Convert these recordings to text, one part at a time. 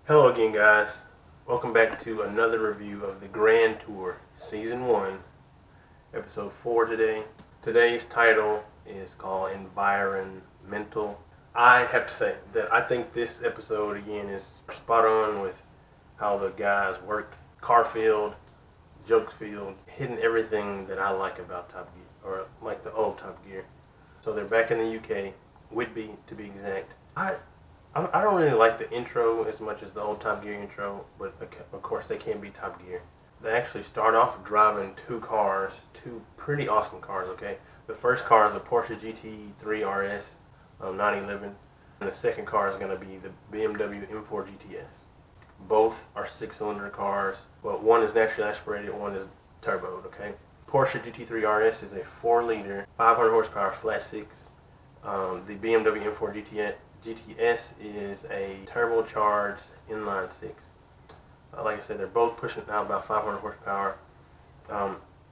Hello again, guys. Welcome back to another review of the Grand Tour Season 1, Episode 4 today. Today's title is called Environ-Mental. I have to say that I think this episode, again, is spot on with how the guys work. Car field, jokes field, hitting everything that I like about Top Gear, or like the old Top Gear. So they're back in the UK, Whitby to be exact. I don't really like the intro as much as the old Top Gear intro, but of course they can be Top Gear. They actually start off driving two pretty awesome cars, okay? The first car is a Porsche GT3 RS 911, and the second car is going to be the BMW M4 GTS. Both are six-cylinder cars, but one is naturally aspirated, one is turboed, okay? Porsche GT3 RS is a 4-liter, 500 horsepower flat six. The BMW M4 GTS is a turbocharged inline six. Like I said, they're both pushing out about 500 horsepower.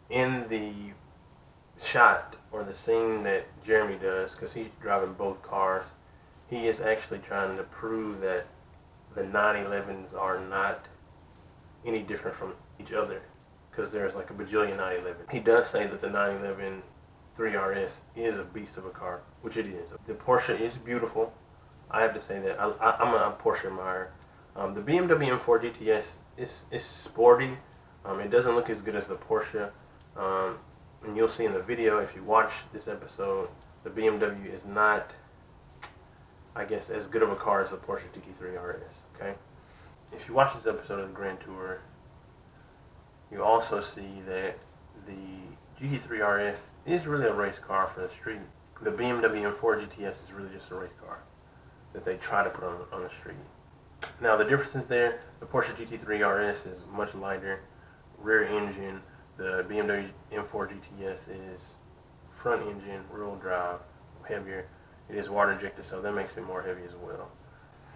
In the shot or the scene that Jeremy does, because he's driving both cars, he is actually trying to prove that the 911s are not any different from each other, because there's like a bajillion 911. He does say that the 911 3RS is a beast of a car, which it is. The Porsche is beautiful. I have to say that I'm a Porsche admirer. The BMW M4 GTS is sporty. It doesn't look as good as the Porsche, and you'll see in the video if you watch this episode, the BMW is not, I guess, as good of a car as the Porsche GT3 RS. Okay, if you watch this episode of the Grand Tour, you also see that the GT3 RS is really a race car for the street. The BMW M4 GTS is really just a race car that they try to put on the street. Now the differences there, the Porsche GT3 RS is much lighter, rear engine. The BMW M4 GTS is front engine, rear drive, heavier. It is water injected, so that makes it more heavy as well.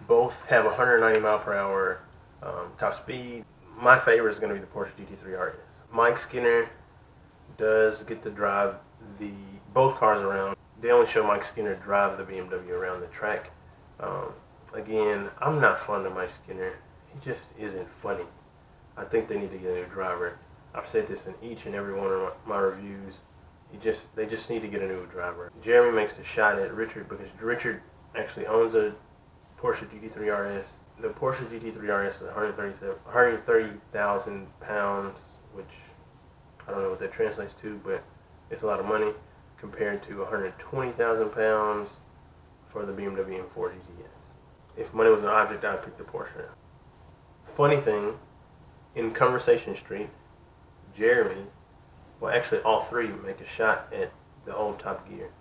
Both have 190 mile per hour top speed. My favorite is going to be the Porsche GT3 RS. Mike Skinner does get to drive both cars around. They only show Mike Skinner drive the BMW around the track. Again, I'm not fond of Mike Skinner. He just isn't funny. I think they need to get a new driver. I've said this in each and every one of my reviews. They just need to get a new driver. Jeremy makes a shot at Richard because Richard actually owns a Porsche GT3 RS. The Porsche GT3 RS is 130,000 pounds, which I don't know what that translates to, but it's a lot of money compared to 120,000 pounds for the BMW M4 GTS. If money was an object, I'd pick the Porsche. Funny thing, in Conversation Street, Jeremy, well actually all three make a shot at the old Top Gear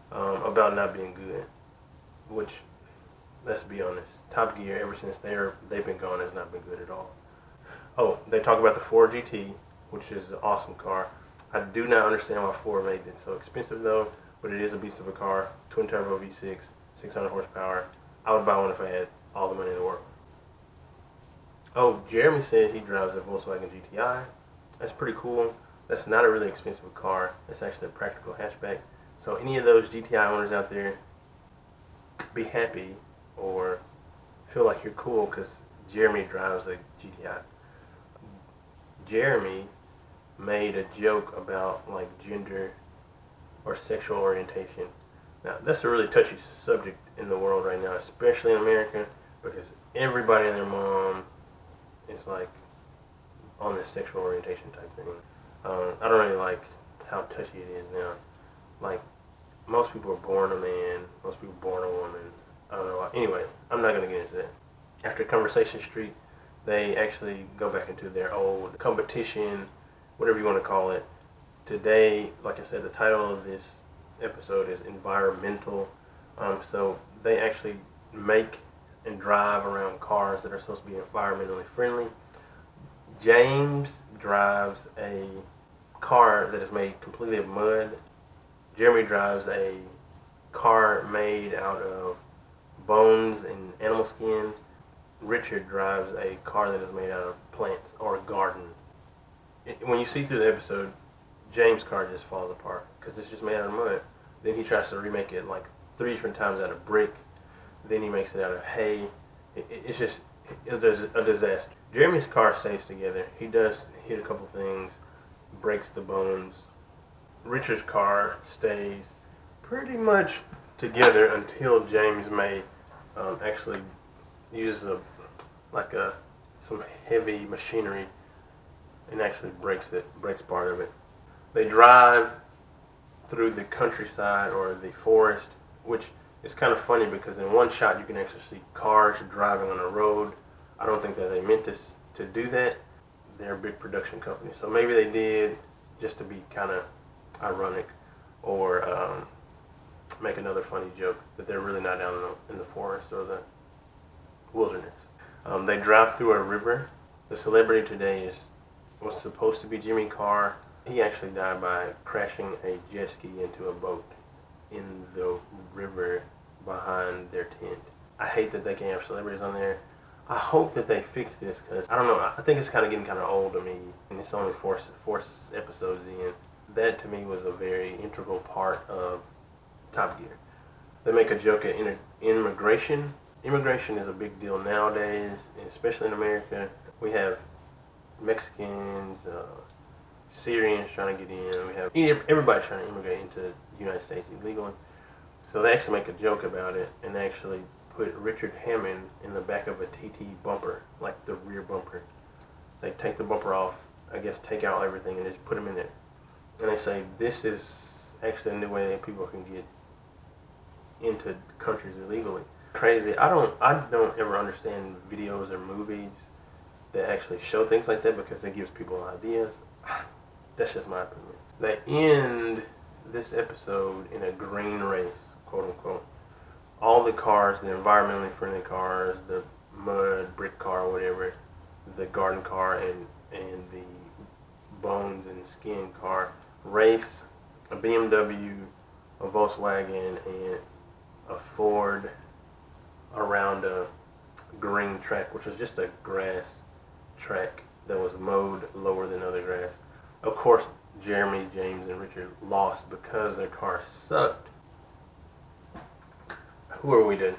about not being good, which, let's be honest, Top Gear ever since they've been gone has not been good at all. Oh, they talk about the Ford GT, which is an awesome car. I do not understand why Ford made it so expensive though, but it is a beast of a car. Twin turbo V6, 600 horsepower. I would buy one if I had all the money in the world. Oh, Jeremy said he drives a Volkswagen GTI. That's pretty cool. That's not a really expensive car. It's actually a practical hatchback. So any of those GTI owners out there, be happy or feel like you're cool because Jeremy drives a GTI. Jeremy made a joke about like gender or sexual orientation. Now that's a really touchy subject in the world right now, especially in America, because everybody and their mom is like on this sexual orientation type thing. I don't really like how touchy it is now. Like, most people are born a man, most people are born a woman. I don't know. Anyway, I'm not going to get into that. After Conversation Street, they actually go back into their old competition, whatever you want to call it. Today, like I said, the title of this episode is Environ-Mental. So they actually make and drive around cars that are supposed to be environmentally friendly. James drives a car that is made completely of mud. Jeremy drives a car made out of bones and animal skin. Richard drives a car that is made out of plants or a garden. When you see through the episode, James' car just falls apart because it's just made out of mud. Then he tries to remake it like 3 different times out of brick. Then he makes it out of hay. It's just, It's a disaster. Jeremy's car stays together. He does hit a couple things, breaks the bones. Richard's car stays pretty much together until James May actually uses some heavy machinery and actually breaks part of it. They drive through the countryside or the forest, which is kind of funny because in one shot you can actually see cars driving on a road. I don't think that they meant to do that. They're a big production company, so maybe they did just to be kind of ironic or make another funny joke that they're really not down in the forest or the wilderness. They drive through a river. The celebrity today was supposed to be Jimmy Carr. He actually died by crashing a jet ski into a boat in the river behind their tent. I hate that they can't have celebrities on there. I hope that they fix this because, I don't know, I think it's kind of getting kind of old to me, and it's only four episodes in. That to me was a very integral part of Top Gear. They make a joke at immigration. Immigration is a big deal nowadays, especially in America. We have Mexicans, Syrians trying to get in. We have everybody trying to immigrate into the United States illegally. So they actually make a joke about it and they actually put Richard Hammond in the back of a TT bumper, like the rear bumper. They take the bumper off, I guess take out everything and just put him in there. And they say this is actually a new way that people can get into countries illegally. Crazy. I don't ever understand videos or movies that actually show things like that because it gives people ideas. That's just my opinion. They end this episode in a green race, quote unquote. All the cars, the environmentally friendly cars, the mud, brick car, whatever, the garden car, and the bones and skin car, race a BMW, a Volkswagen, and a Ford around a green track, which was just a grass track that was mowed lower than other grass. Of course, Jeremy, James, and Richard lost because their car sucked. Who are we to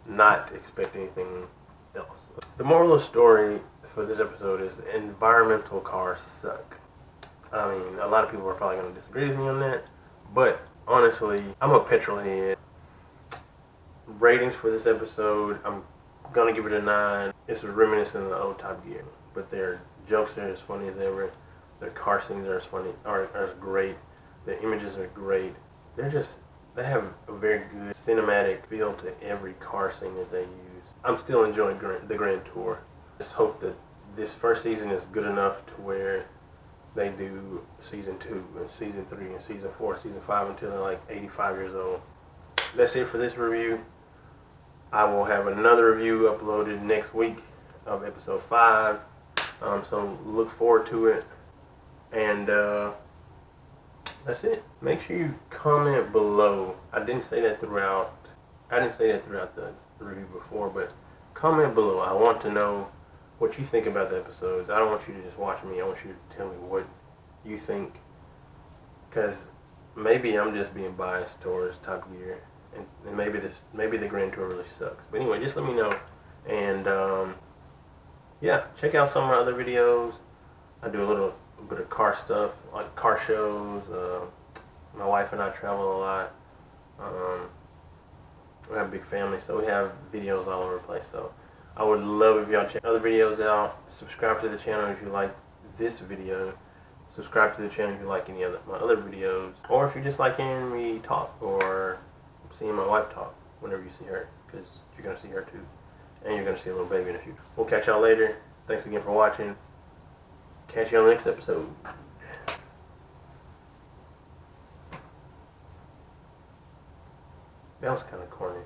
not expect anything else? The moral of the story for this episode is environmental cars suck. I mean, a lot of people are probably going to disagree with me on that, but honestly, I'm a petrol head. Ratings for this episode, I'm going to give it a 9. It's reminiscent of the old Top Gear, but their jokes are as funny as ever. Their car scenes are as great. The images are great. They have a very good cinematic feel to every car scene that they use. I'm still enjoying the Grand Tour. Just hope that this first season is good enough to where they do season 2 and season 3 and season 4, season 5 until they're like 85 years old. That's it for this review. I will have another review uploaded next week of episode 5. So look forward to it. And that's it. Make sure you comment below. I didn't say that throughout the review before, but comment below. I want to know what you think about the episodes. I don't want you to just watch me. I want you to tell me what you think, because maybe I'm just being biased towards Top Gear, and maybe the Grand Tour really sucks. But anyway, just let me know. And yeah, check out some of my other videos. I do a little bit of car stuff, like car shows. My wife and I travel a lot. We have a big family, so we have videos all over the place. So I would love if y'all check other videos out. Subscribe to the channel if you like this video. Subscribe to the channel if you like any of my other videos. Or if you just like hearing me talk or seeing my wife talk whenever you see her, because you're going to see her too. And you're going to see a little baby in the future. We'll catch y'all later. Thanks again for watching. Catch you on the next episode. That was kind of corny.